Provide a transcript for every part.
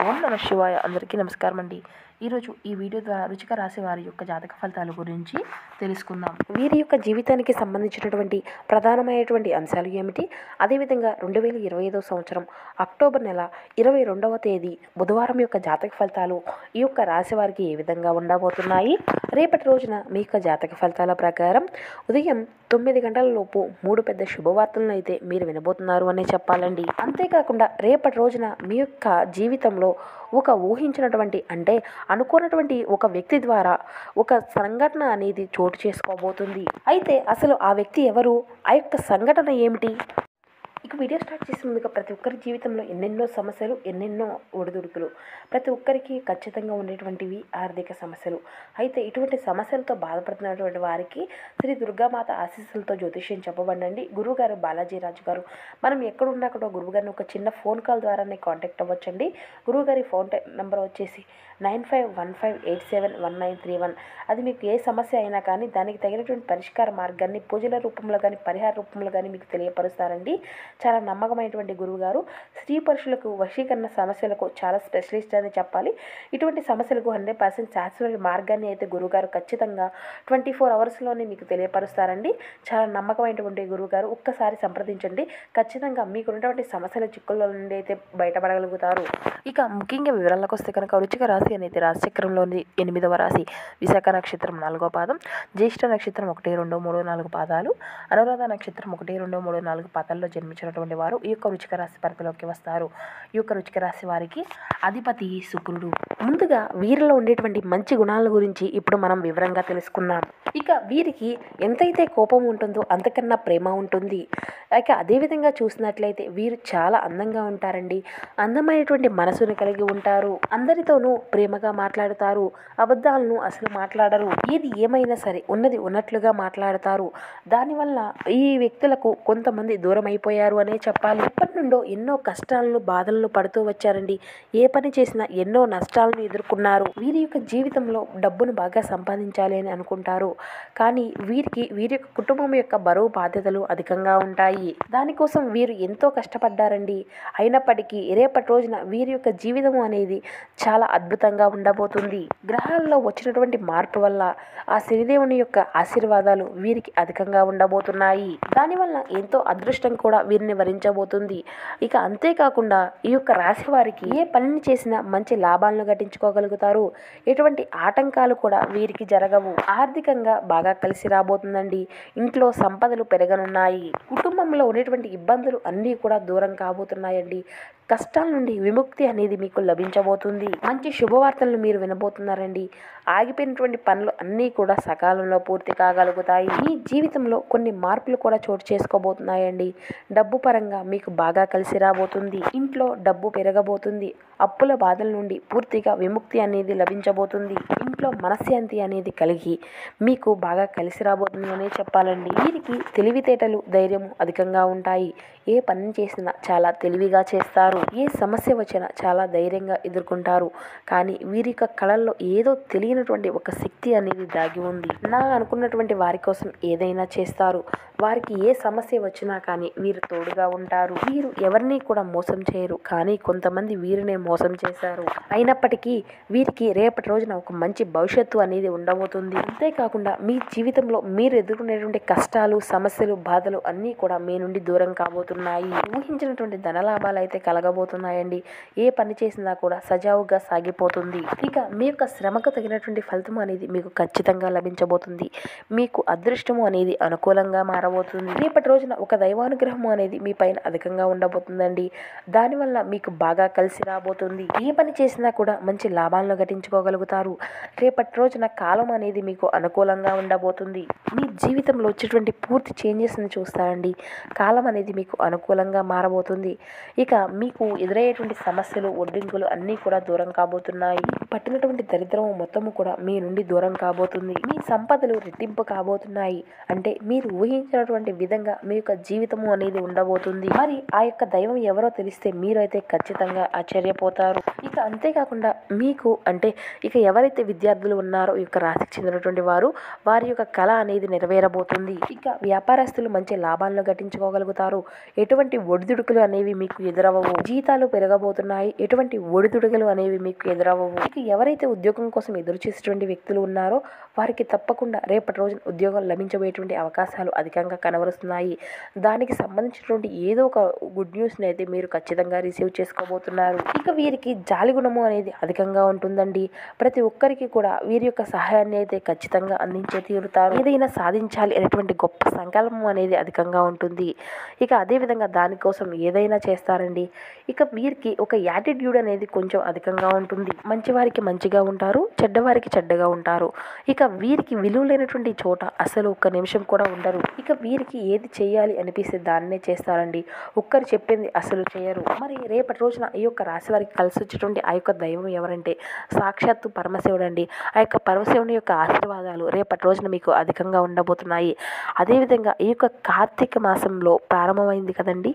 ఓం నమ శివాయ. అందరికీ నమస్కారం అండి. ఈరోజు ఈ వీడియో ద్వారా వృశ్చిక రాశి వారి యొక్క జాతక ఫలితాల గురించి తెలుసుకుందాం. వీరి యొక్క జీవితానికి సంబంధించినటువంటి ప్రధానమైనటువంటి అంశాలు ఏమిటి, అదేవిధంగా 2025 సంవత్సరం అక్టోబర్ నెల 22వ తేదీ బుధవారం యొక్క జాతక ఫలితాలు ఈ యొక్క రాశి వారికి ఏ విధంగా ఉండబోతున్నాయి. రేపటి రోజున మీ యొక్క జాతక ఫలితాల ప్రకారం ఉదయం 9 గంటల లోపు 3 పెద్ద శుభవార్తలను అయితే మీరు వినబోతున్నారు అనే చెప్పాలండి. అంతేకాకుండా రేపటి రోజున మీ యొక్క జీవితంలో ఒక ఊహించినటువంటి అంటే అనుకున్నటువంటి ఒక వ్యక్తి ద్వారా ఒక సంఘటన అనేది చోటు చేసుకోబోతుంది. అయితే అసలు ఆ వ్యక్తి ఎవరు, ఆ యొక్క సంఘటన ఏమిటి? ఇక వీడియో స్టార్ట్ చేసే ముందుగా ప్రతి ఒక్కరి జీవితంలో ఎన్నెన్నో సమస్యలు, ఎన్నెన్నో ఒడిదుడుకులు ప్రతి ఒక్కరికి ఖచ్చితంగా ఉండేటువంటివి ఆర్థిక సమస్యలు. అయితే ఇటువంటి సమస్యలతో బాధపడుతున్నటువంటి వారికి శ్రీ దుర్గామాత ఆశీస్సులతో జ్యోతిష్యం చెప్పబడండి. గురువుగారు బాలాజీరాజు గారు. మనం ఎక్కడున్నా కూడా గురువుగారిని ఒక చిన్న ఫోన్ కాల్ ద్వారానే కాంటాక్ట్ అవ్వచ్చండి. గురువుగారి ఫోన్ నెంబర్ వచ్చేసి 9515871931. అది మీకు ఏ సమస్య అయినా కానీ దానికి తగినటువంటి పరిష్కార మార్గాన్ని పూజల రూపంలో కానీ పరిహార రూపంలో కానీ మీకు తెలియపరుస్తారండి. చాలా నమ్మకమైనటువంటి గురువుగారు. స్త్రీ పురుషులకు వశీకరణ సమస్యలకు చాలా స్పెషలిస్ట్ అని చెప్పాలి. ఇటువంటి సమస్యలకు 100% శాశ్వత మార్గాన్ని అయితే గురువుగారు ఖచ్చితంగా 24 అవర్స్లోనే మీకు తెలియపరుస్తారండి. చాలా నమ్మకమైనటువంటి గురువుగారు. ఒక్కసారి సంప్రదించండి. ఖచ్చితంగా మీకున్నటువంటి సమస్యల చిక్కుల్లో నుండి అయితే బయటపడగలుగుతారు. ఇక ముఖ్యంగా వివరాలకు వస్తే కనుక వృశ్చిక రాశి అనేది రాశిచక్రంలోని 8వ రాశి. విశాఖ నక్షత్రం 4వ పాదం, జ్యేష్ఠ నక్షత్రం 1, 2, 3, 4 పాదాలు, అనురాధ నక్షత్రం 1, 2, 3, 4 పాదాల్లో జన్మించినటువంటి వారు ఈ యొక్క వృశ్చిక రాశి పరిధిలోకి వస్తారు. ఈ యొక్క వృశ్చిక రాశి వారికి అధిపతి శుక్రుడు. ముందుగా వీరిలో ఉండేటువంటి మంచి గుణాల గురించి ఇప్పుడు మనం వివరంగా తెలుసుకుందాం. ఇక వీరికి ఎంతైతే కోపం ఉంటుందో అంతకన్నా ప్రేమ ఉంటుంది. ఇక అదేవిధంగా చూసినట్లయితే వీరు చాలా అందంగా ఉంటారండి. అందమైనటువంటి మనసును కలిగి ఉంటారు. అందరితోనూ ప్రేమగా మాట్లాడతారు. అబద్ధాలను అసలు మాట్లాడరు. ఏది ఏమైనా సరే ఉన్నది ఉన్నట్లుగా మాట్లాడతారు. దానివల్ల ఈ వ్యక్తులకు కొంతమంది దూరం అయిపోయారు అనే చెప్పాలి. ఇప్పటి నుండో ఎన్నో కష్టాలను బాధలను పడుతూ వచ్చారండి. ఏ పని చేసినా ఎన్నో నష్టాలను ఎదుర్కొన్నారు. వీరి యొక్క జీవితంలో డబ్బును బాగా సంపాదించాలి అని అనుకుంటారు. కానీ వీరి యొక్క కుటుంబం యొక్క బరువు బాధ్యతలు అధికంగా ఉంటాయి. దానికోసం వీరు ఎంతో కష్టపడ్డారండి. అయినప్పటికీ రేపటి రోజున వీరి యొక్క జీవితం అనేది చాలా అద్భుతంగా ఉండబోతుంది. గ్రహాల్లో వచ్చినటువంటి మార్పు వల్ల ఆ శనిదేవుని యొక్క ఆశీర్వాదాలు వీరికి అధికంగా ఉండబోతున్నాయి. దానివల్ల ఎంతో అదృష్టం కూడా వీరిని వరించబోతుంది. ఇక అంతేకాకుండా ఈ యొక్క రాశి వారికి ఏ పనిని చేసినా మంచి లాభాలను గట్టించుకోగలుగుతారు. ఎటువంటి ఆటంకాలు కూడా వీరికి జరగవు. ఆర్థికంగా బాగా కలిసి రాబోతుందండి. ఇంట్లో సంపదలు పెరగనున్నాయి. కుటుంబంలో ఉండేటువంటి ఇబ్బందులు అన్నీ కూడా దూరం కాబోతున్నాయండి. కష్టాల నుండి విముక్తి అనేది మీకు లభించబోతుంది. మంచి శుభవార్తలను మీరు వినబోతున్నారండి. ఆగిపోయినటువంటి పనులు అన్నీ కూడా సకాలంలో పూర్తి కాగలుగుతాయి. మీ జీవితంలో కొన్ని మార్పులు కూడా చోటు చేసుకోబోతున్నాయండి. డబ్బు పరంగా మీకు బాగా కలిసి రాబోతుంది. ఇంట్లో డబ్బు పెరగబోతుంది. అప్పుల బాధల నుండి పూర్తిగా విముక్తి అనేది లభించబోతుంది. ఇంట్లో మనశ్శాంతి అనేది కలిగి మీకు బాగా కలిసి రాబోతుంది అనే చెప్పాలండి. వీరికి తెలివితేటలు, ధైర్యము అధికంగా ఉంటాయి. ఏ పని చేసినా చాలా తెలివిగా చేస్తారు. ఏ సమస్య వచ్చినా చాలా ధైర్యంగా ఎదుర్కొంటారు. కానీ వీరి యొక్క కళల్లో ఏదో తెలియనటువంటి ఒక శక్తి అనేది దాగి ఉంది. అనుకున్నటువంటి వారి కోసం ఏదైనా చేస్తారు. వారికి ఏ సమస్య వచ్చినా కానీ వీరు తోడుగా ఉంటారు. వీరు ఎవరిని కూడా మోసం చేయరు. కానీ కొంతమంది వీరినే మోసం చేశారు. అయినప్పటికీ వీరికి రేపటి రోజున ఒక మంచి భవిష్యత్తు అనేది ఉండబోతుంది. అంతేకాకుండా మీ జీవితంలో మీరు ఎదుర్కొనేటువంటి కష్టాలు, సమస్యలు, బాధలు అన్నీ కూడా మీ నుండి దూరం కాబోతున్నాయి. ఊహించినటువంటి ధనలాభాలు అయితే కలగబోతున్నాయండి. ఏ పని చేసినా కూడా సజావుగా సాగిపోతుంది. ఇక మీ యొక్క శ్రమకు తగినటువంటి ఫలితం అనేది మీకు ఖచ్చితంగా లభించబోతుంది. మీకు అదృష్టము అనేది అనుకూలంగా మారబోతుంది. రేపటి రోజున ఒక దైవానుగ్రహం అనేది మీ పైన అధికంగా ఉండబోతుందండి. దానివల్ల మీకు బాగా కలిసి రాబోతుంది. ఏ పని చేసినా కూడా మంచి లాభాలను గట్టించుకోగలుగుతారు. రేపటి రోజున కాలం అనేది మీకు అనుకూలంగా ఉండబోతుంది. మీ జీవితంలో వచ్చేటువంటి పూర్తి చేంజెస్ని చూస్తారండి. కాలం అనేది మీకు అనుకూలంగా మారబోతుంది. ఇక మీకు ఎదురయ్యేటువంటి సమస్యలు, ఒడ్డింకులు అన్నీ కూడా దూరం కాబోతున్నాయి. పట్టినటువంటి దరిద్రము మొత్తము కూడా మీ నుండి దూరం కాబోతుంది. మీ సంపదలు రెట్టింపు కాబోతున్నాయి. అంటే మీరు ఊహించినటువంటి విధంగా మీ యొక్క జీవితము అనేది ఉండబోతుంది. మరి ఆ యొక్క దైవం ఎవరో తెలిస్తే మీరు అయితే ఖచ్చితంగా ఆశ్చర్యపోతారు. ఇక అంతేకాకుండా మీకు అంటే ఇక ఎవరైతే విద్యార్థులు ఉన్నారో ఈ యొక్క రాశికి చెందినటువంటి వారి యొక్క కళ అనేది నెరవేరబోతుంది. ఇక వ్యాపారస్తులు మంచి లాభాలను గట్టించుకోగలుగుతారు. ఎటువంటి ఒడిదుడుకులు అనేవి మీకు ఎదురవ్వవు. జీతాలు పెరగబోతున్నాయి. ఎటువంటి ఒడిదుడుకులు అనేవి మీకు ఎదురవ్వవు. ఇక ఎవరైతే ఉద్యోగం కోసం ఎదురు చూసేటువంటి వ్యక్తులు ఉన్నారో వారికి తప్పకుండా రేపటి రోజున ఉద్యోగం లభించబోయేటువంటి అవకాశాలు అధికంగా కనబరుస్తున్నాయి. దానికి సంబంధించినటువంటి ఏదో ఒక గుడ్ న్యూస్ని అయితే మీరు ఖచ్చితంగా రిసీవ్ చేసుకోబోతున్నారు. ఇక వీరికి జాలి గుణము అనేది అధికంగా ఉంటుందండి. ప్రతి ఒక్కరికి కూడా వీరి యొక్క సహాయాన్ని అయితే ఖచ్చితంగా అందించే తీరుతారు. ఏదైనా సాధించాలి అనేటువంటి గొప్ప సంకల్పం అనేది అధికంగా ఉంటుంది. ఇక అదేవిధంగా దానికోసం ఏదైనా చేస్తారండి. ఇక వీరికి ఒక యాటిట్యూడ్ అనేది కొంచెం అధికంగా ఉంటుంది. మంచివారికి మంచిగా ఉంటారు, చెడ్డవారికి చెడ్డగా ఉంటారు. ఇక వీరికి విలువ లేనటువంటి చోట అసలు ఒక్క నిమిషం కూడా ఉండరు. ఇక వీరికి ఏది చేయాలి అనిపిస్తే దాన్నే చేస్తారండి. ఒక్కరు చెప్పింది అసలు చేయరు. మరి రేపటి రోజున ఈ యొక్క రాశి వారికి కలిసి వచ్చేటువంటి ఆ యొక్క దైవం ఎవరంటే సాక్షాత్తు పరమశివుడు అండి. ఆ యొక్క పరమశివుని యొక్క ఆశీర్వాదాలు రేపటి రోజున మీకు అధికంగా ఉండబోతున్నాయి. అదేవిధంగా ఈ యొక్క కార్తీక మాసంలో ప్రారంభమైంది కదండి,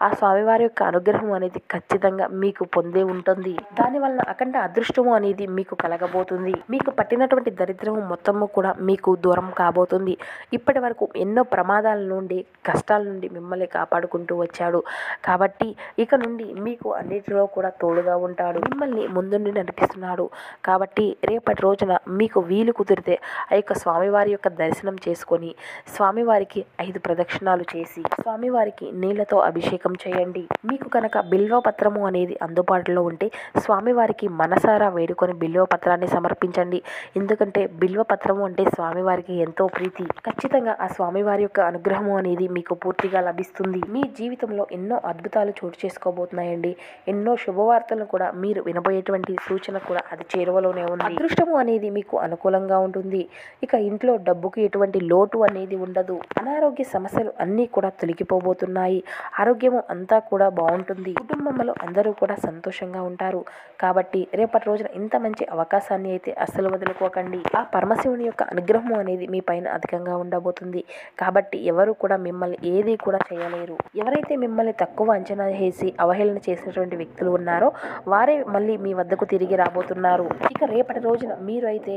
ఆ స్వామివారి యొక్క అనుగ్రహం అనేది ఖచ్చితంగా మీకు పొందే ఉంటుంది. దానివల్ల అఖండ అదృష్టము అనేది మీకు కలగబోతుంది. మీకు పట్టినటువంటి దరిద్రము మొత్తము కూడా మీకు దూరం కాబోతుంది. ఇప్పటి వరకు ఎన్నో ప్రమాదాల నుండి, కష్టాల నుండి మిమ్మల్ని కాపాడుకుంటూ వచ్చాడు. కాబట్టి ఇక నుండి మీకు అన్నిటిలో కూడా తోడుగా ఉంటాడు. మిమ్మల్ని ముందుండి నడిపిస్తున్నాడు. కాబట్టి రేపటి రోజున మీకు వీలు కుదిరితే ఆ యొక్క స్వామివారి యొక్క దర్శనం చేసుకొని స్వామివారికి 5 ప్రదక్షిణాలు చేసి స్వామివారికి నీళ్లతో అభిషేకం చేయండి. మీకు కనుక బిల్వ పత్రము అనేది అందుబాటులో ఉంటే స్వామివారికి మనసారా వేడుకొని బిల్వ పత్రాన్ని సమర్పించండి. ఎందుకంటే బిల్వ పత్రము అంటే స్వామివారికి ఎంతో ప్రీతి. ఖచ్చితంగా ఆ స్వామివారి యొక్క అనుగ్రహము అనేది మీకు పూర్తిగా లభిస్తుంది. మీ జీవితంలో ఎన్నో అద్భుతాలు చోటు చేసుకోబోతున్నాయండి. ఎన్నో శుభవార్తలను కూడా మీరు వినబోయేటువంటి సూచన కూడా అది చేరువలోనే ఉంది. అదృష్టము అనేది మీకు అనుకూలంగా ఉంటుంది. ఇక ఇంట్లో డబ్బుకి ఎటువంటి లోటు అనేది ఉండదు. అనారోగ్య సమస్యలు అన్నీ కూడా తొలగిపోబోతున్నాయి. ఆరోగ్యము అంతా కూడా బాగుంటుంది. కుటుంబంలో అందరూ కూడా సంతోషంగా ఉంటారు. కాబట్టి రేపటి రోజున ఇంత మంచి అవకాశాన్ని అయితే అస్సలు వదులుకోకండి. ఆ పరమశివుని యొక్క అనుగ్రహం అనేది మీ పైన అధికంగా ఉండబోతుంది. కాబట్టి ఎవరు కూడా మిమ్మల్ని ఏది కూడా చేయలేరు. ఎవరైతే మిమ్మల్ని తక్కువ అంచనా వేసి అవహేళన చేసినటువంటి వ్యక్తులు ఉన్నారో వారే మళ్ళీ మీ వద్దకు తిరిగి రాబోతున్నారు. ఇక రేపటి రోజున మీరు అయితే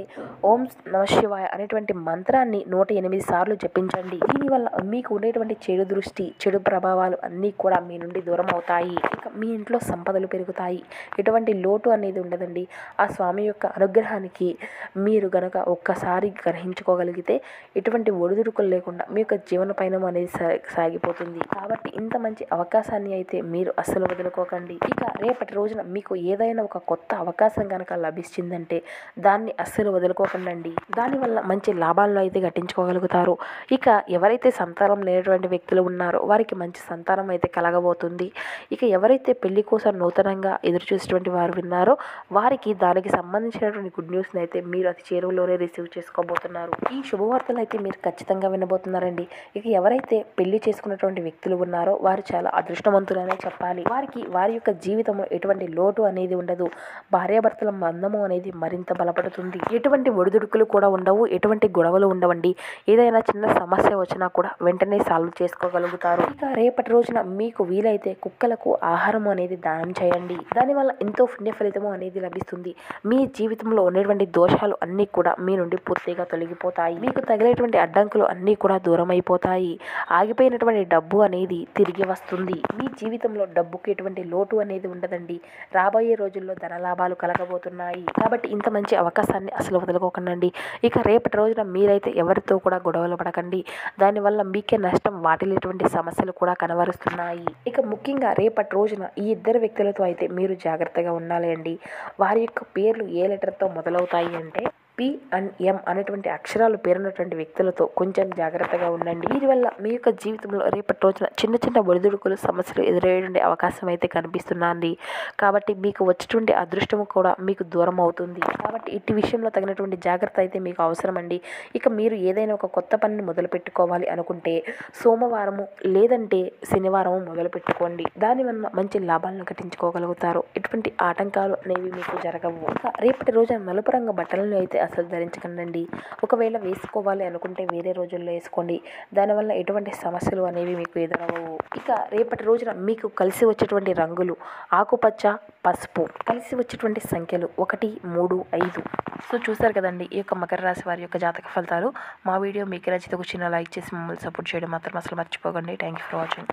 ఓం నమఃశివాయ అనేటువంటి మంత్రాన్ని 108 సార్లు జపించండి. దీనివల్ల మీకు ఉండేటువంటి చెడు దృష్టి, చెడు ప్రభావాలు అన్నీ కూడా మీ నుండి దూరం అవుతాయి. ఇక మీ ఇంట్లో సంపదలు పెరుగుతాయి. ఎటువంటి లోటు అనేది ఉండదండి. ఆ స్వామి యొక్క అనుగ్రహానికి మీరు గనక ఒక్కసారి గ్రహించుకోగలిగితే ఎటువంటి ఒడిదుడుకులు లేకుండా మీ యొక్క జీవన పయనం అనేది సాగిపోతుంది. కాబట్టి ఇంత మంచి అవకాశాన్ని అయితే మీరు అస్సలు వదులుకోకండి. ఇక రేపటి రోజున మీకు ఏదైనా ఒక కొత్త అవకాశం కనుక లభించిందంటే దాన్ని అస్సలు వదులుకోకండి. దానివల్ల మంచి లాభాలను అయితే గట్టించుకోగలుగుతారు. ఇక ఎవరైతే సంతానం లేనటువంటి వ్యక్తులు ఉన్నారో వారికి మంచి సంతానం అయితే కలగబోతుంది. ఇక ఎవరైతే పెళ్లి కోసం నూతనంగా ఎదురు చూసేటువంటి వారు విన్నారో వారికి దానికి సంబంధించినటువంటి గుడ్ న్యూస్ని అయితే మీరు అతి చేరువలోనే రిసీవ్ చేసుకోబోతున్నారు. ఈ శుభవార్తలు అయితే మీరు ఖచ్చితంగా వినబోతున్నారండి. ఇక ఎవరైతే పెళ్లి చేసుకున్నటువంటి వ్యక్తులు ఉన్నారో వారు చాలా అదృష్టవంతులనే చెప్పాలి. వారికి వారి యొక్క జీవితంలో ఎటువంటి లోటు అనేది ఉండదు. భార్యాభర్తల బంధము అనేది మరింత బలపడుతుంది. ఎటువంటి ఒడిదుడుకులు కూడా ఉండవు. ఎటువంటి గొడవలు ఉండవండి. ఏదైనా చిన్న సమస్య వచ్చినా కూడా వెంటనే సాల్వ్ చేసుకోగలుగుతారు. ఇక రేపటి రోజున మీకు వీలైతే కుక్కలకు ఆహారం అనేది దానం చేయండి. దానివల్ల ఎంతో పుణ్య ఫలితము అనేది లభిస్తుంది. మీ జీవితంలో ఉండేటువంటి దోషాలు అన్నీ కూడా మీ నుండి పూర్తిగా తొలగిపోతాయి. మీకు తగిలేటువంటి అడ్డంకులు అన్నీ కూడా దూరం అయిపోతాయి. ఆగిపోయినటువంటి డబ్బు అనేది తిరిగి వస్తుంది. మీ జీవితంలో డబ్బుకి ఎటువంటి లోటు అనేది ఉండదండి. రాబోయే రోజుల్లో ధనలాభాలు కలగబోతున్నాయి. కాబట్టి ఇంత మంచి అవకాశాన్ని అసలు వదులుకోకండి. ఇక రేపటి రోజున మీరైతే ఎవరితో కూడా గొడవలు పడకండి. దానివల్ల మీకే నష్టం వాటిల్లేటువంటి సమస్యలు కూడా కనబరుస్తున్నాయి. ఇక ముఖ్యంగా రేపటి రోజున ఈ ఇద్దరు వ్యక్తులతో అయితే మీరు జాగ్రత్తగా ఉండాలి అండి. వారి యొక్క పేర్లు ఏ లెటర్తో మొదలవుతాయి అంటే P and M అనేటువంటి అక్షరాలు పేరున్నటువంటి వ్యక్తులతో కొంచెం జాగ్రత్తగా ఉండండి. దీనివల్ల మీ యొక్క జీవితంలో రేపటి రోజున చిన్న చిన్న ఒడిదుడుకులు సమస్యలు ఎదురయ్యేటువంటి అవకాశం అయితే కనిపిస్తుందండి. కాబట్టి మీకు వచ్చేటువంటి అదృష్టము కూడా మీకు దూరం అవుతుంది. కాబట్టి ఇట్టి విషయంలో తగినటువంటి జాగ్రత్త అయితే మీకు అవసరం అండి. ఇక మీరు ఏదైనా ఒక కొత్త పనిని మొదలు పెట్టుకోవాలి అనుకుంటే సోమవారము లేదంటే శనివారము మొదలు పెట్టుకోండి. దానివల్ల మంచి లాభాలను గట్టించుకోగలుగుతారు. ఎటువంటి ఆటంకాలు అనేవి మీకు జరగవు. ఇక రేపటి రోజున నలుపు రంగు బట్టలను అయితే అసలు ధరించకండి. ఒకవేళ వేసుకోవాలి అనుకుంటే వేరే రోజుల్లో వేసుకోండి. దానివల్ల ఎటువంటి సమస్యలు అనేవి మీకు ఎదురవ్వవు. ఇక రేపటి రోజున మీకు కలిసి వచ్చేటువంటి రంగులు ఆకుపచ్చ, పసుపు. కలిసి వచ్చేటువంటి సంఖ్యలు 1, 3, 5. సో చూసారు కదండి ఈ యొక్క మకర రాశి వారి యొక్క జాతక ఫలితాలు. మా వీడియో మీకు నచ్చితే ఒక చిన్న లైక్ చేసి మమ్మల్ని సపోర్ట్ చేయడం మాత్రం అసలు మర్చిపోకండి. Thank you for watching.